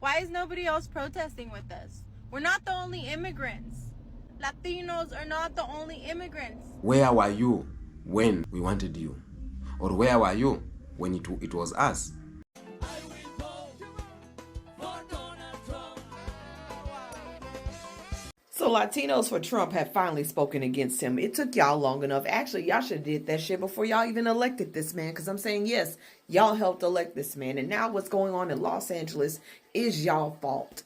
Why is nobody else protesting with us? We're not the only immigrants. Latinos are not the only immigrants. Where were you when we wanted you? Or where were you when it was us? So Latinos for Trump have finally spoken against him. It took y'all long enough. Actually, y'all should have did that shit before y'all even elected this man. Because I'm saying, yes, y'all helped elect this man. And now what's going on in Los Angeles is y'all fault.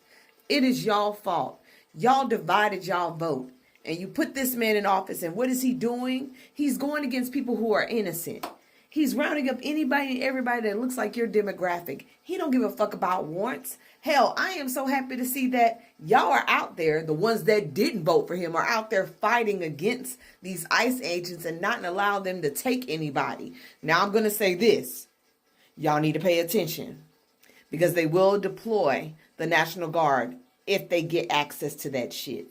It is y'all fault. Y'all divided y'all vote. And you put this man in office. And what is he doing? He's going against people who are innocent. He's rounding up anybody and everybody that looks like your demographic. He don't give a fuck about warrants. Hell, I am so happy to see that y'all are out there. The ones that didn't vote for him are out there fighting against these ICE agents and not allow them to take anybody. Now I'm going to say this. Y'all need to pay attention because they will deploy the National Guard if they get access to that shit.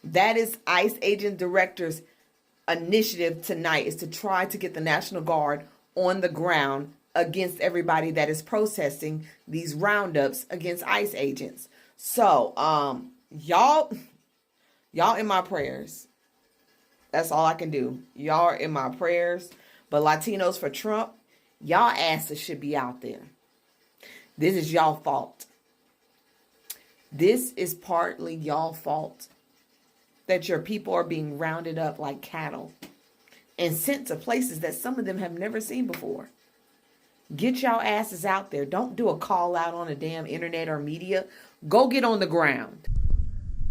That is ICE agent director's initiative tonight, is to try to get the National Guard on the ground against everybody that is protesting these roundups against ICE agents. So, y'all in my prayers. That's all I can do. Y'all are in my prayers. But Latinos for Trump, y'all asses should be out there. This is y'all fault. This is partly y'all fault that your people are being rounded up like cattle and sent to places that some of them have never seen before. Get y'all asses out there. Don't do a call out on the damn internet or media. Go get on the ground.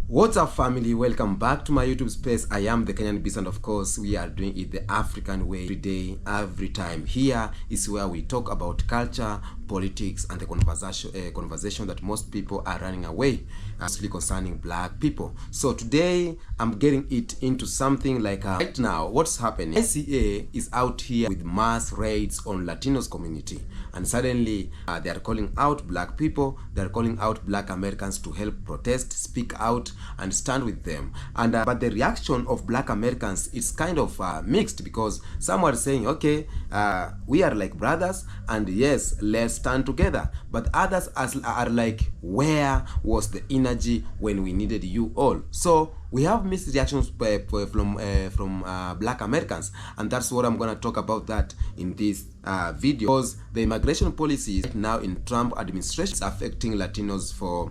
What's up, family? Welcome back to my YouTube space. I am the Kenyan Beast, and of course we are doing it the African way, every day, every time. Here is where we talk about culture, politics, and the conversation that most people are running away, actually concerning black people. So today I'm getting it into something like right now what's happening. ICA is out here with mass raids on Latinos community, and suddenly they are calling out black people. They are calling out black Americans to help protest, speak out, and stand with them. And but the reaction of black Americans is kind of mixed, because some are saying, okay, we are like brothers, and yes, let's stand together. But others are like, where was the energy when we needed you all? So we have mixed reactions from black Americans, and that's what I'm gonna talk about that in this video. Because the immigration policies right now in Trump administration is affecting Latinos for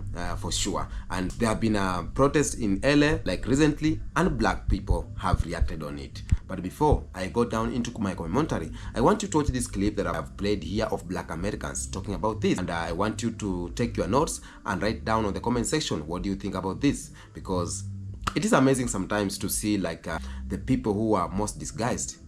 sure, and there have been protests in LA like recently, and black people have reacted on it. But before I go down into my commentary, I want you to watch this clip that I have played here of black Americans talking about this, and I want you to take your notes and write down on the comment section what do you think about this, because it is amazing sometimes to see like the people who are most disguised,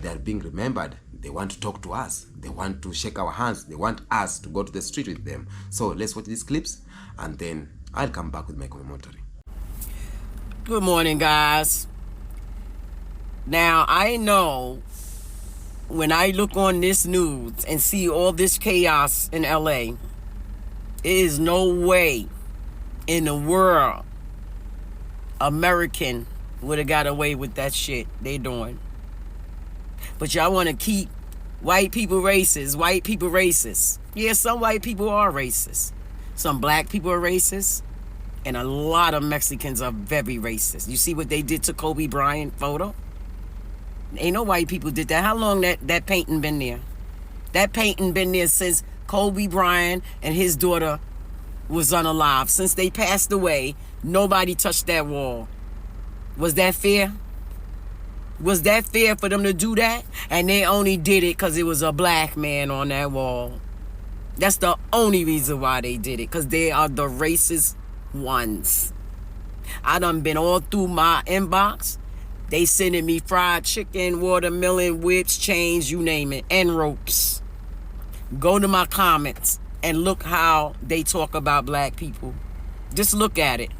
they are being remembered. They want to talk to us. They want to shake our hands. They want us to go to the street with them. So let's watch these clips, and then I'll come back with my commentary. Good morning, guys. Now, I know when I look on this news and see all this chaos in LA, it is no way in the world American would have got away with that shit they doing. But y'all want to keep white people racist, white people racist. Yeah, some white people are racist. Some black people are racist. And a lot of Mexicans are very racist. You see what they did to Kobe Bryant photo? Ain't no white people did that. How long that painting been there? That painting been there since Kobe Bryant and his daughter was unalive. Since they passed away, nobody touched that wall. Was that fair? Was that fair for them to do that? And they only did it because it was a black man on that wall. That's the only reason why they did it, because they are the racist ones. I done been all through my inbox. They sending me fried chicken, watermelon, whips, chains, you name it, and ropes. Go to my comments and look how they talk about black people. Just look at it.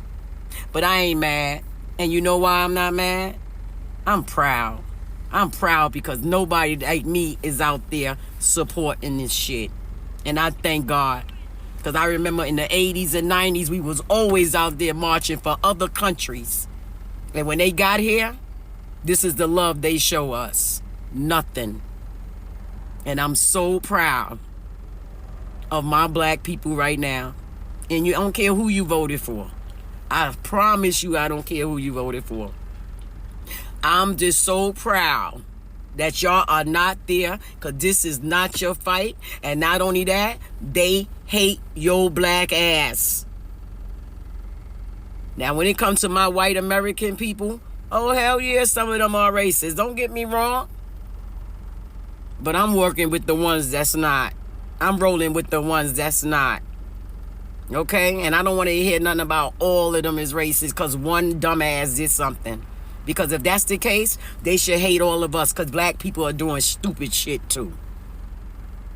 But I ain't mad. And you know why I'm not mad? I'm proud. I'm proud because nobody like me is out there supporting this shit. And I thank God. Because I remember in the 80s and 90s, we was always out there marching for other countries. And when they got here, this is the love they show us. Nothing. And I'm so proud of my black people right now. And you don't care who you voted for. I promise you I don't care who you voted for. I'm just so proud that y'all are not there, because this is not your fight. And not only that, they hate your black ass. Now, when it comes to my white American people, oh, hell yeah, some of them are racist. Don't get me wrong. But I'm working with the ones that's not. I'm rolling with the ones that's not. Okay? And I don't want to hear nothing about all of them is racist because one dumbass did something. Because if that's the case, they should hate all of us, because black people are doing stupid shit too.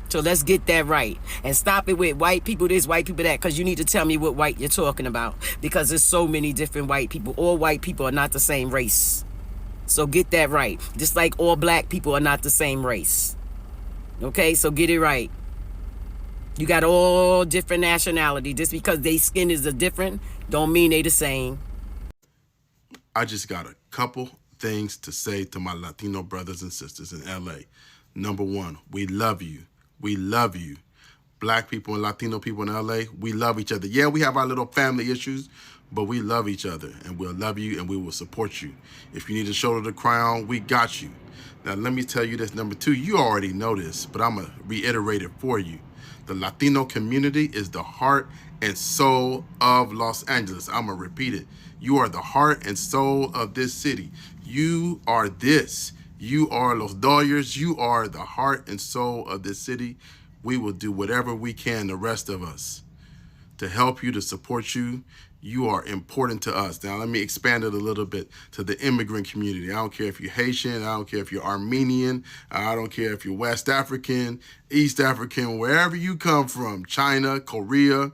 So let's get that right. And stop it with white people this, white people that, because you need to tell me what white you're talking about. Because there's so many different white people. All white people are not the same race. So get that right. Just like all black people are not the same race. Okay, so get it right. You got all different nationality. Just because they skin is different, don't mean they the same. I just got a couple things to say to my Latino brothers and sisters in LA. Number one, we love you. We love you. Black people and Latino people in LA, we love each other. Yeah, we have our little family issues, but we love each other, and we'll love you and we will support you. If you need a shoulder to cry on, we got you. Now, let me tell you this. Number two, you already know this, but I'm going to reiterate it for you. The Latino community is the heart and soul of Los Angeles. I'm going to repeat it. You are the heart and soul of this city. You are this. You are Los Doyers. You are the heart and soul of this city. We will do whatever we can, the rest of us, to help you, to support you. You are important to us. Now, let me expand it a little bit to the immigrant community. I don't care if you're Haitian. I don't care if you're Armenian. I don't care if you're West African, East African, wherever you come from, China, Korea.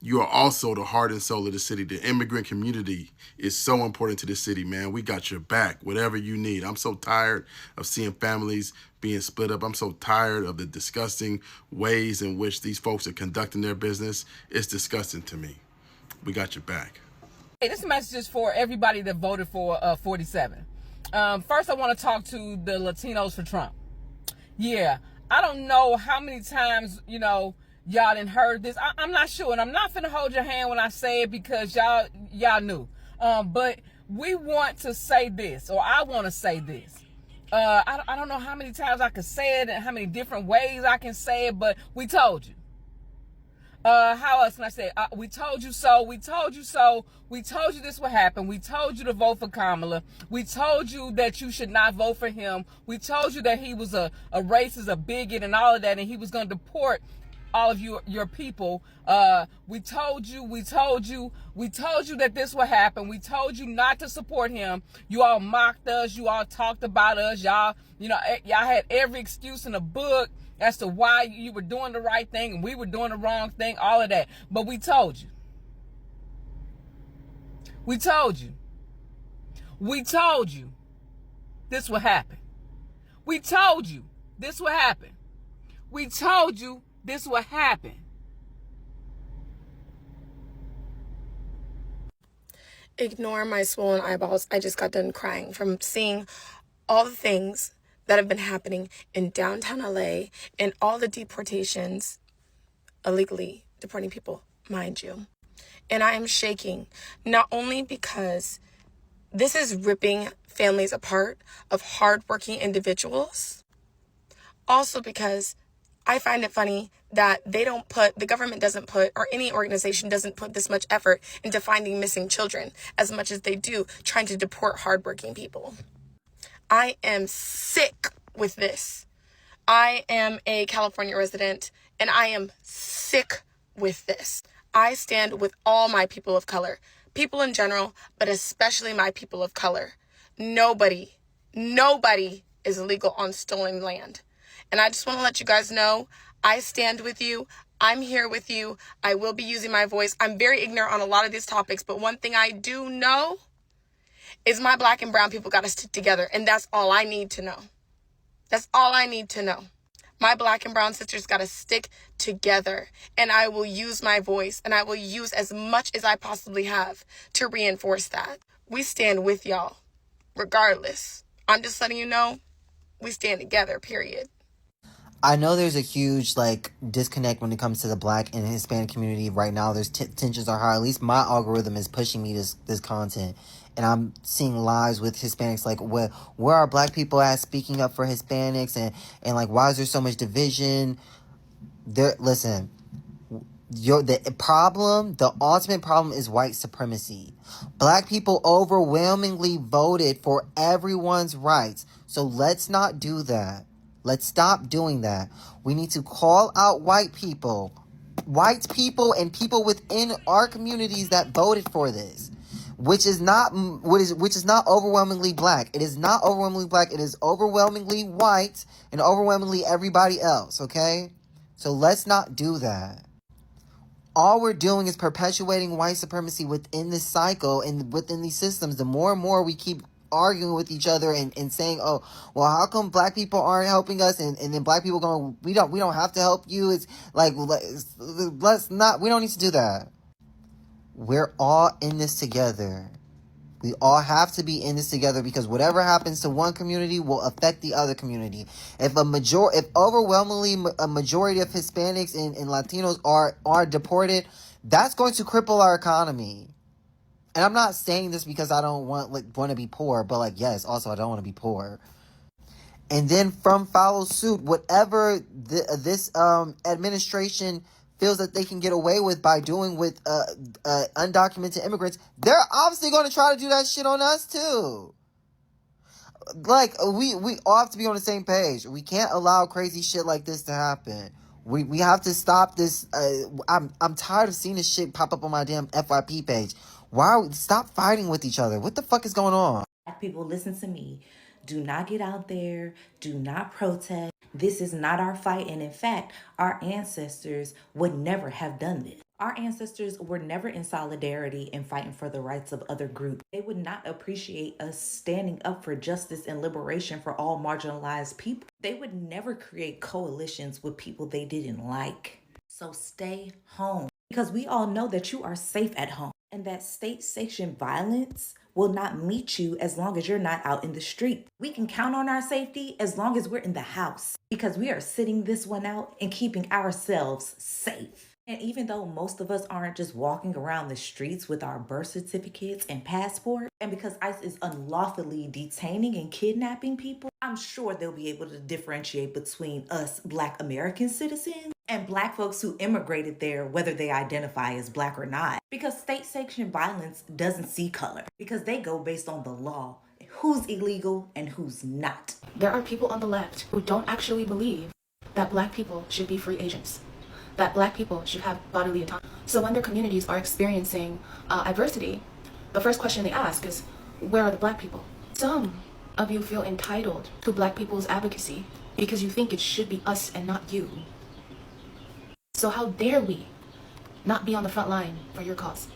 You are also the heart and soul of the city. The immigrant community is so important to the city, man. We got your back, whatever you need. I'm so tired of seeing families being split up. I'm so tired of the disgusting ways in which these folks are conducting their business. It's disgusting to me. We got your back. Hey, this message is for everybody that voted for 47. First, I want to talk to the Latinos for Trump. Yeah, I don't know how many times, y'all done heard this. I'm not sure, and I'm not finna hold your hand when I say it because y'all knew. But we want to say this, or I want to say this. I don't know how many times I could say it and how many different ways I can say it, but we told you. How else can I say it? We told you so. We told you so. We told you this would happen. We told you to vote for Kamala. We told you that you should not vote for him. We told you that he was a racist, a bigot, and all of that, and he was going to deport all of your people. We told you that this would happen. We told you not to support him. You all mocked us. You all talked about us. Y'all had every excuse in the book as to why you were doing the right thing and we were doing the wrong thing, all of that. But we told you. We told you. We told you this would happen. We told you this would happen. We told you this would happen. Ignore my swollen eyeballs. I just got done crying from seeing all the things that have been happening in downtown LA and all the deportations, illegally deporting people, mind you. And I am shaking, not only because this is ripping families apart of hardworking individuals, also because I find it funny that the government doesn't put, or any organization doesn't put this much effort into finding missing children as much as they do trying to deport hardworking people. I am sick with this. I am a California resident and I am sick with this. I stand with all my people of color, people in general, but especially my people of color. Nobody is illegal on stolen land. And I just want to let you guys know, I stand with you. I'm here with you. I will be using my voice. I'm very ignorant on a lot of these topics, but one thing I do know is my black and brown people got to stick together. And that's all I need to know. That's all I need to know. My black and brown sisters got to stick together. And I will use my voice and I will use as much as I possibly have to reinforce that. We stand with y'all, regardless. I'm just letting you know, we stand together, period. I know there's a huge like disconnect when it comes to the Black and Hispanic community right now. There's tensions are high. At least my algorithm is pushing me this content, and I'm seeing lives with Hispanics like where are Black people at speaking up for Hispanics, and like why is there so much division? Listen, the ultimate problem is white supremacy. Black people overwhelmingly voted for everyone's rights, so let's not do that. Let's stop doing that. We need to call out white people and people within our communities that voted for this, which is not overwhelmingly Black. It is not overwhelmingly Black. It is overwhelmingly white and overwhelmingly everybody else. Okay, so let's not do that. All we're doing is perpetuating white supremacy within this cycle and within these systems. The more and more we keep arguing with each other and saying, oh, well, how come Black people aren't helping us, and then Black people going, we don't have to help you. It's like, let's not, we don't need to do that. We're all in this together. We all have to be in this together, because whatever happens to one community will affect the other community. If overwhelmingly a majority of Hispanics and Latinos are deported, that's going to cripple our economy. And I'm not saying this because I don't want to be poor, but like, yes, also I don't want to be poor. And then follow suit whatever this administration feels that they can get away with by doing with undocumented immigrants. They're obviously going to try to do that shit on us too. Like, we all have to be on the same page. We can't allow crazy shit like this to happen. We have to stop this. I'm tired of seeing this shit pop up on my damn FYP page. Stop fighting with each other? What the fuck is going on? Black people, listen to me. Do not get out there. Do not protest. This is not our fight. And in fact, our ancestors would never have done this. Our ancestors were never in solidarity and fighting for the rights of other groups. They would not appreciate us standing up for justice and liberation for all marginalized people. They would never create coalitions with people they didn't like. So stay home, because we all know that you are safe at home, and that state-sanctioned violence will not meet you as long as you're not out in the street. We can count on our safety as long as we're in the house, because we are sitting this one out and keeping ourselves safe. And even though most of us aren't just walking around the streets with our birth certificates and passports, and because ICE is unlawfully detaining and kidnapping people, I'm sure they'll be able to differentiate between us Black American citizens and Black folks who immigrated there, whether they identify as Black or not. Because state-sanctioned violence doesn't see color, because they go based on the law, who's illegal and who's not. There are people on the left who don't actually believe that Black people should be free agents, that Black people should have bodily autonomy. So when their communities are experiencing adversity, the first question they ask is, where are the Black people? Some of you feel entitled to Black people's advocacy because you think it should be us and not you. So how dare we not be on the front line for your cause?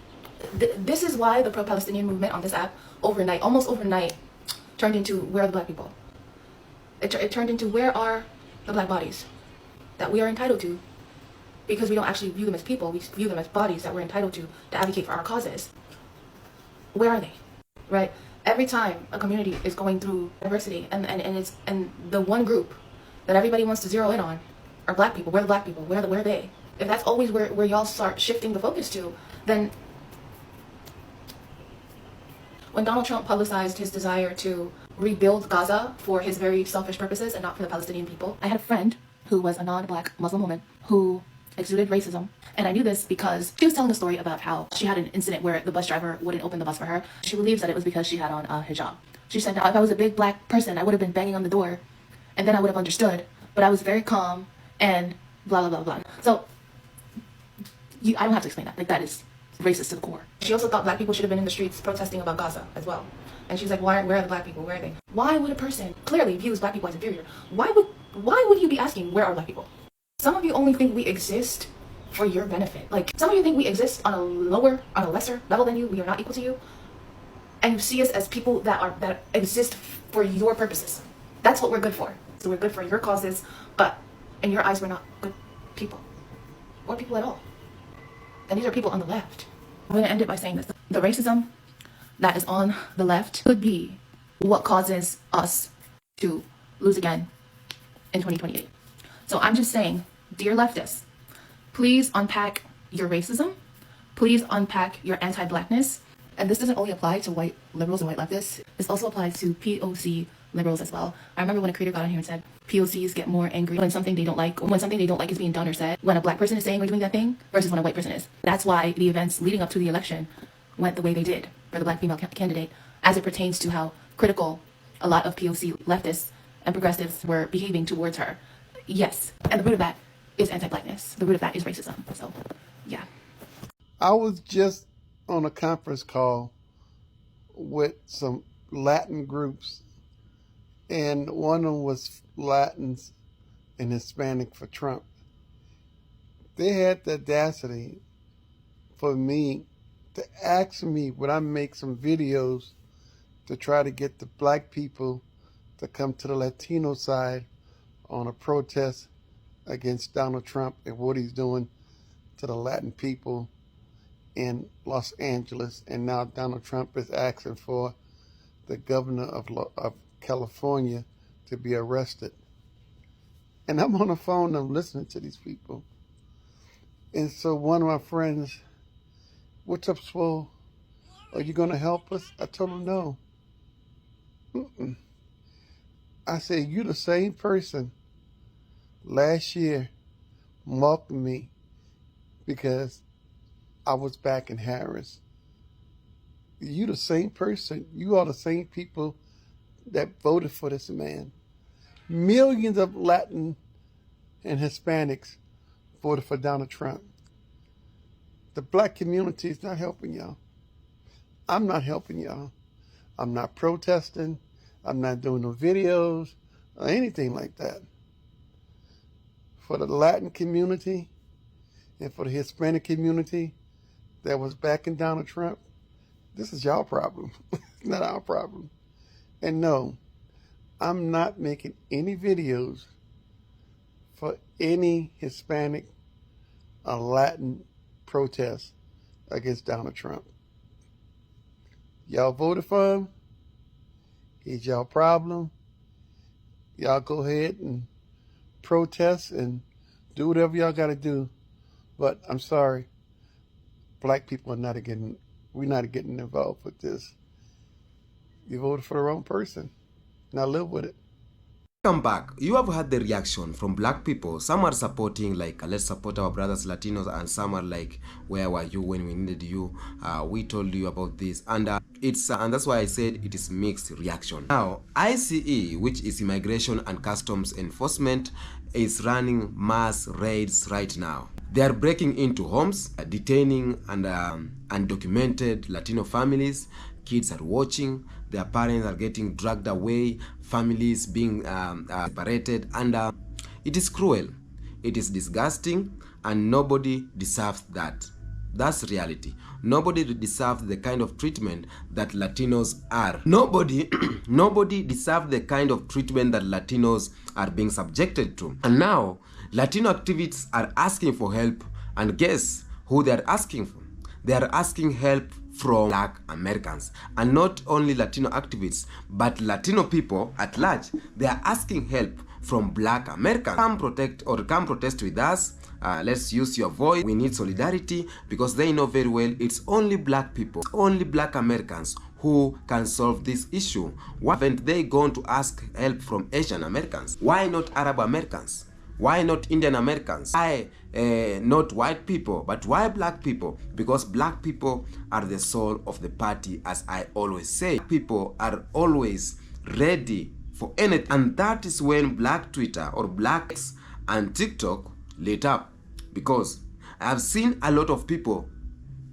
This is why the pro-Palestinian movement on this app almost overnight, turned into where are the Black people? It turned into where are the Black bodies that we are entitled to, because we don't actually view them as people, we view them as bodies that we're entitled to advocate for our causes. Where are they? Right? Every time a community is going through adversity and the one group that everybody wants to zero in on are Black people. Where are the Black people? Where are they? If that's always where y'all start shifting the focus to, then when Donald Trump publicized his desire to rebuild Gaza for his very selfish purposes and not for the Palestinian people, I had a friend who was a non-Black Muslim woman who exuded racism. And I knew this because she was telling a story about how she had an incident where the bus driver wouldn't open the bus for her. She believes that it was because she had on a hijab. She said, now if I was a big Black person, I would have been banging on the door and then I would have understood. But I was very calm and blah, blah, blah, blah. So I don't have to explain that. Like, that is racist to the core. She also thought Black people should have been in the streets protesting about Gaza as well. And she's like, where are the Black people? Where are they? Why would a person clearly views Black people as inferior? Why would you be asking, where are Black people? Some of you only think we exist for your benefit. Like, some of you think we exist on a lesser level than you. We are not equal to you. And you see us as people that exist for your purposes. That's what we're good for. So we're good for your causes, but in your eyes, we're not good people. Or people at all. And these are people on the left. I'm going to end it by saying this. The racism that is on the left could be what causes us to lose again in 2028. So I'm just saying, dear leftists, please unpack your racism. Please unpack your anti-blackness. And this doesn't only apply to white liberals and white leftists. This also applies to POC liberals as well. I remember when a creator got on here and said, POCs get more angry when something they don't like is being done or said, when a black person is saying or doing that thing versus when a white person is. That's why the events leading up to the election went the way they did for the black female candidate, as it pertains to how critical a lot of POC leftists and progressives were behaving towards her. Yes, and the root of that is anti-blackness. The root of that is racism. So, yeah. I was just on a conference call with some Latin groups, and one of them was Latins and Hispanic for Trump. They had the audacity for me to ask me would I make some videos to try to get the black people to come to the Latino side on a protest against Donald Trump and what he's doing to the Latin people in Los Angeles. And now Donald Trump is asking for the governor of California to be arrested. And I'm on the phone, I'm listening to these people. And so one of my friends, what's up, Swole? Are you going to help us? I told him no. I said, you the same person last year mocked me because I was back in Harris. You the same person. You are the same people that voted for this man. Millions of Latin and Hispanics voted for Donald Trump. The black community is not helping y'all. I'm not helping y'all. I'm not protesting. I'm not doing no videos or anything like that. For the Latin community and for the Hispanic community that was backing Donald Trump, this is y'all problem, not our problem. And no, I'm not making any videos for any Hispanic or Latin protests against Donald Trump. Y'all voted for him. He's y'all problem. Y'all go ahead and protest and do whatever y'all got to do. But I'm sorry, black people we're not getting involved with this. You voted for the wrong person. Now live with it. Welcome back. You have had the reaction from black people. Some are supporting, like, let's support our brothers Latinos, and some are like, where were you when we needed you? We told you about this, and and that's why I said it is mixed reaction. Now, ICE, which is Immigration and Customs Enforcement, is running mass raids right now. They are breaking into homes, detaining and undocumented Latino families. Kids are watching, their parents are getting dragged away, families being separated, and it is cruel, it is disgusting, and nobody deserves that. That's reality. Nobody deserves the kind of treatment that Latinos are. Nobody deserves the kind of treatment that Latinos are being subjected to. And now, Latino activists are asking for help, and guess who they are asking for? They are asking help from Black Americans, and not only Latino activists, but Latino people at large. They are asking help from Black Americans. Come protest with us. Let's use your voice. We need solidarity, because they know very well it's only black people, only Black Americans who can solve this issue. Why haven't they gone to ask help from Asian Americans? Why not Arab Americans? Why not Indian Americans? Why not white people, but why black people? Because black people are the soul of the party, as I always say. People are always ready for anything, and that is when Black Twitter or Black X and TikTok lit up. Because I have seen a lot of people,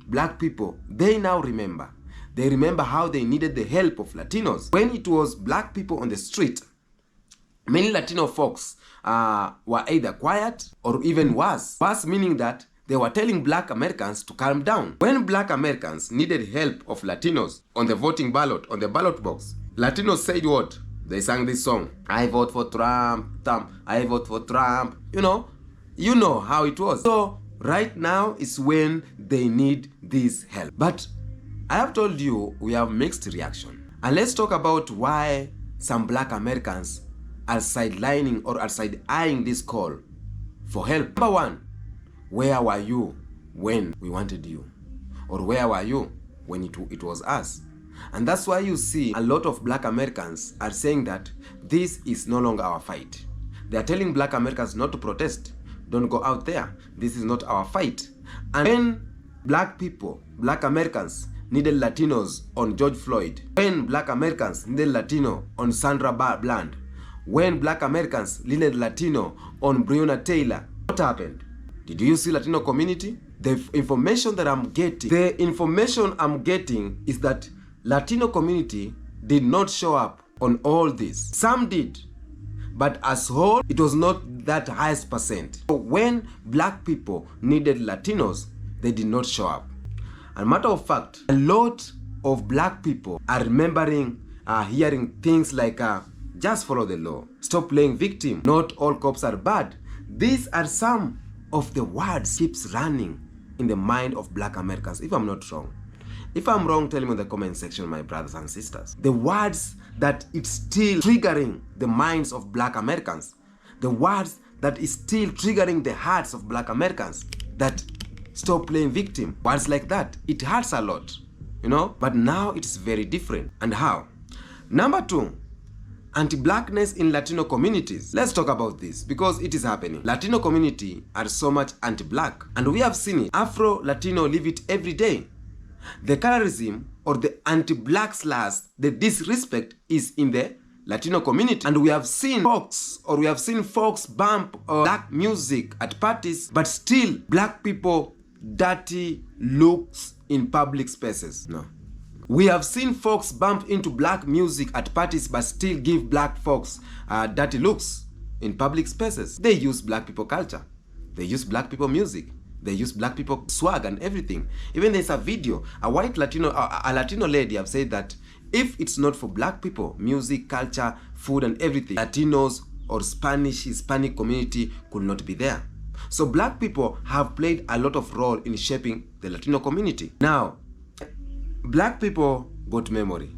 black people, they now remember. They remember how they needed the help of Latinos. When it was black people on the street, many Latino folks were either quiet or even worse. Worse meaning that they were telling Black Americans to calm down. When Black Americans needed help of Latinos on the voting ballot, on the ballot box, Latinos said what? They sang this song, I vote for Trump, I vote for Trump. You know how it was. So right now is when they need this help. But I have told you we have mixed reaction. And let's talk about why some Black Americans are sidelining or are side-eyeing this call for help. Number one, where were you when we wanted you? Or where were you when it was us? And that's why you see a lot of black Americans are saying that this is no longer our fight. They are telling black Americans not to protest. Don't go out there. This is not our fight. And when black people, black Americans needed Latinos on George Floyd, when black Americans needed Latino on Sandra Bland, when black Americans needed Latino on Breonna Taylor, what happened? Did you see Latino community? The information that I'm getting, is that Latino community did not show up on all this. Some did, but as whole, it was not that highest percent. So when black people needed Latinos, they did not show up. And matter of fact, a lot of black people are remembering, hearing things like, just follow the law, stop playing victim, not all cops are bad. These are some of the words keeps running in the mind of black Americans, if I'm not wrong. If I'm wrong, tell me in the comment section, my brothers and sisters. The words that it's still triggering the minds of black Americans. The words that is still triggering the hearts of black Americans. That stop playing victim. Words like that, it hurts a lot, you know? But now it's very different. And how? Number two, anti-blackness in Latino communities. Let's talk about this because it is happening. Latino community are so much anti-black, and we have seen it. Afro-Latino live it every day. The colorism or the anti-black slurs, the disrespect is in the Latino community. And we have seen folks bump black music at parties, but still black people dirty looks in public spaces. No. We have seen folks bump into black music at parties, but still give black folks dirty looks in public spaces. They use black people culture. They use black people music. They use black people swag and everything. Even there's a video, a Latino lady have said that if it's not for black people, music, culture, food and everything, Latinos or Hispanic community could not be there. So black people have played a lot of role in shaping the Latino community. Now, black people got memory.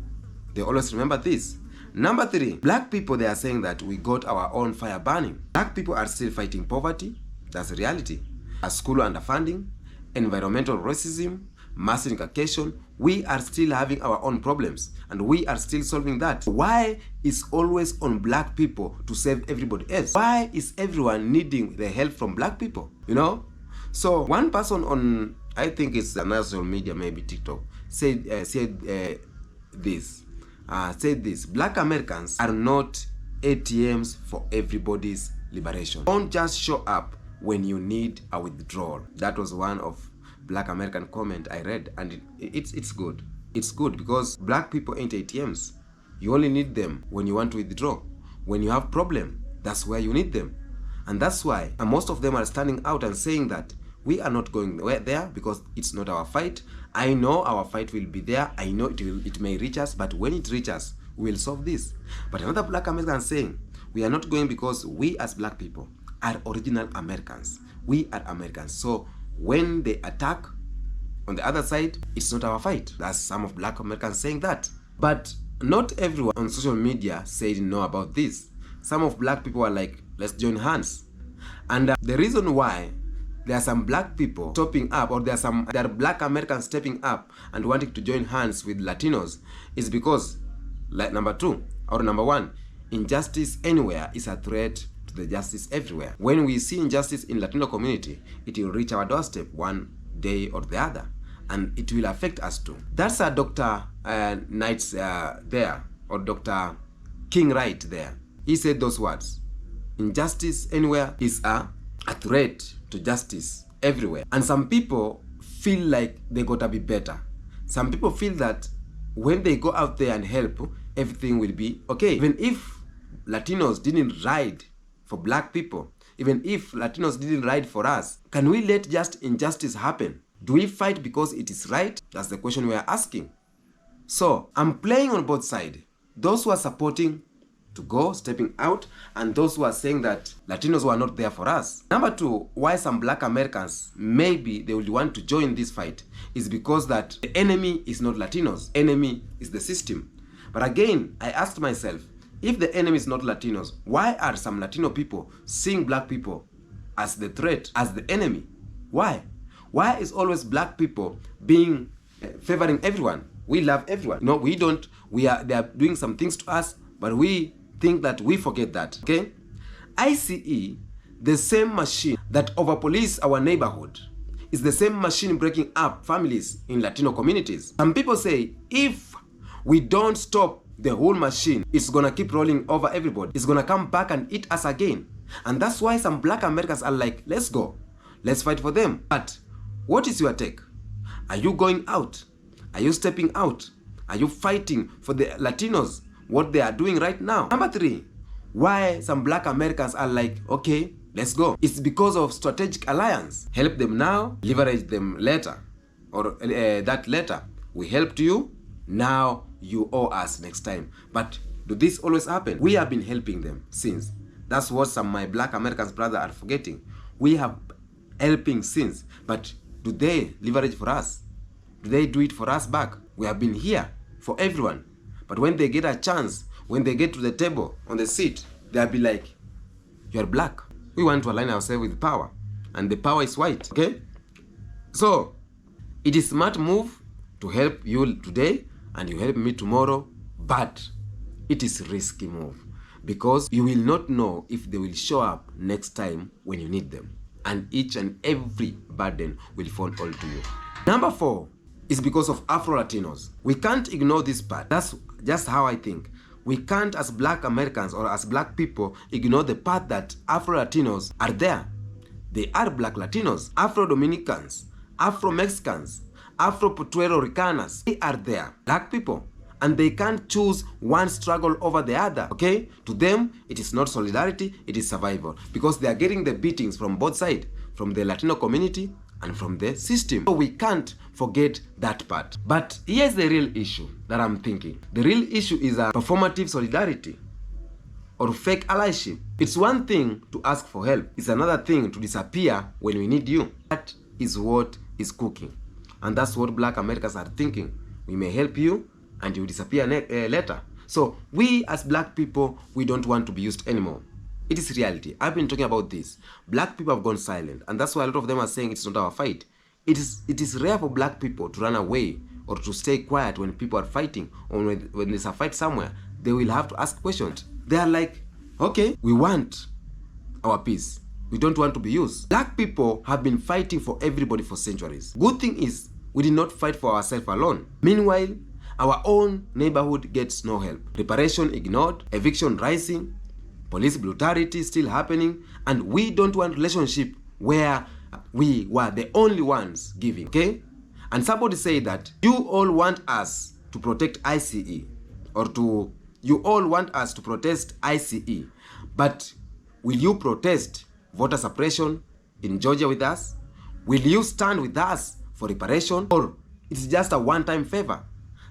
They always remember this. Number three, black people, they are saying that we got our own fire burning. Black people are still fighting poverty. That's the reality. School underfunding, environmental racism, mass education, we are still having our own problems and we are still solving that. Why is always on black people to save everybody else? Why is everyone needing the help from black people? You know? So one person on, I think it's another social media, maybe TikTok, said this, black Americans are not ATMs for everybody's liberation. Don't just show up when you need a withdrawal. That was one of black American comment I read, and it's good. It's good because black people ain't ATMs. You only need them when you want to withdraw. When you have problem, that's where you need them. And that's why most of them are standing out and saying that we are not going there because it's not our fight. I know our fight will be there. I know it may reach us, but when it reaches us, we will solve this. But another black American saying, we are not going because we as black people are original Americans. We are Americans. So when they attack on the other side, it's not our fight. That's some of black Americans saying that. But not everyone on social media said no about this. Some of black people are like, let's join hands. And the reason why there are some black people stepping up, or there are black Americans stepping up and wanting to join hands with Latinos is because, like number one, injustice anywhere is a threat to the justice everywhere. When we see injustice in Latino community, it will reach our doorstep one day or the other, and it will affect us too. That's Dr. Knight's there, or Dr. King Wright there. He said those words. Injustice anywhere is a threat to justice everywhere. And some people feel like they gotta be better. Some people feel that when they go out there and help, everything will be okay. Even if Latinos didn't ride for black people, even if Latinos didn't ride for us, can we let just injustice happen? Do we fight because it is right? That's the question we are asking. So I'm playing on both sides. Those who are supporting to go, stepping out, and those who are saying that Latinos were not there for us. Number two, why some black Americans, maybe they will want to join this fight, is because that the enemy is not Latinos. Enemy is the system. But again, I asked myself, If the enemy is not Latinos, why are some Latino people seeing black people as the threat, as the enemy? Why? Why is always black people being favoring everyone? We love everyone. No, we don't. They are doing some things to us, but we think that we forget that. Okay? ICE, the same machine that over-police our neighborhood, is the same machine breaking up families in Latino communities. Some people say if we don't stop the whole machine, it's gonna keep rolling over everybody. It's gonna come back and eat us again. And that's why some black Americans are like, let's go. Let's fight for them. But what is your take? Are you going out? Are you stepping out? Are you fighting for the Latinos, what they are doing right now? Number 3, why some black Americans are like, okay, let's go. It's because of strategic alliance. Help them now, leverage them later. Or that later, we helped you, now you owe us next time. But do this always happen? We have been helping them since. That's what some of my black Americans brothers are forgetting. We have helping since. But do they leverage for us? Do they do it for us back? We have been here for everyone. But when they get a chance, when they get to the table, on the seat, they'll be like, you're black. We want to align ourselves with power. And the power is white, okay? So, it is a smart move to help you today and you help me tomorrow, but it is a risky move because you will not know if they will show up next time when you need them. And each and every burden will fall all to you. Number 4 is because of Afro-Latinos. We can't ignore this part. That's just how I think. We can't, as black Americans or as black people, ignore the part that Afro-Latinos are there. They are black Latinos, Afro-Dominicans, Afro-Mexicans, Afro-Puerto Ricanas. They are there, black people. And they can't choose one struggle over the other, okay? To them, it is not solidarity, it is survival. Because they are getting the beatings from both sides, from the Latino community and from the system. So we can't forget that part. But here's the real issue that I'm thinking. The real issue is a performative solidarity or fake allyship. It's one thing to ask for help. It's another thing to disappear when we need you. That is what is cooking. And that's what black Americans are thinking. We may help you and you disappear later. So we as black people, we don't want to be used anymore. It is reality. I've been talking about this. Black people have gone silent, and that's why a lot of them are saying it's not our fight. It is rare for black people to run away or to stay quiet when people are fighting, or when there's a fight somewhere. They will have to ask questions. They are like, okay, we want our peace. We don't want to be used. Black people have been fighting for everybody for centuries. Good thing is, we did not fight for ourselves alone. Meanwhile, our own neighborhood gets no help. Reparation ignored, eviction rising, police brutality still happening, and we don't want relationship where we were the only ones giving, okay? And somebody say that you all want us to protect ICE, or you all want us to protest ICE, but will you protest voter suppression in Georgia with us? Will you stand with us for reparation, or it's just a one-time favor?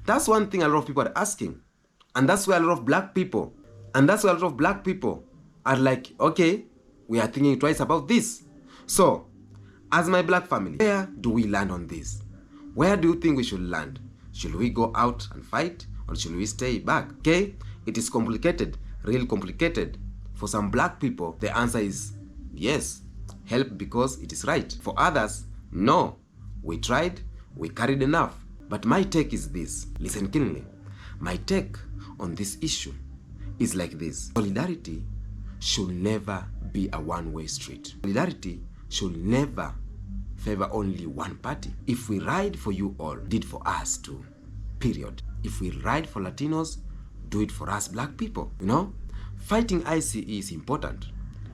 That's one thing a lot of people are asking. And that's where a lot of black people, are like, okay, we are thinking twice about this. So, as my black family, where do we land on this? Where do you think we should land? Should we go out and fight, or should we stay back? Okay? It is complicated, real complicated. For some black people, the answer is yes, help because it is right. For others, no. We tried, we carried enough. But my take is this. Listen keenly. My take on this issue is like this. Solidarity should never be a one-way street. Solidarity should never favor only one party. If we ride for you all, did for us too. Period. If we ride for Latinos, do it for us black people. You know? Fighting ICE is important.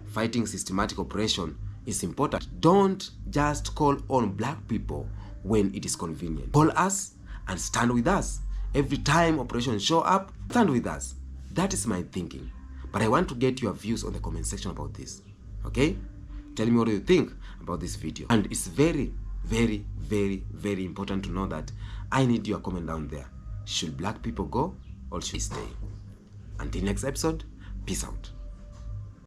Fighting systematic oppression is important. Don't just call on black people when it is convenient. Call us and stand with us. Every time operations show up, stand with us. That is my thinking. But I want to get your views on the comment section about this. Okay? Tell me what you think about this video. And it's very, very, very, very important to know that I need your comment down there. Should black people go or should we stay? Until next episode, peace out.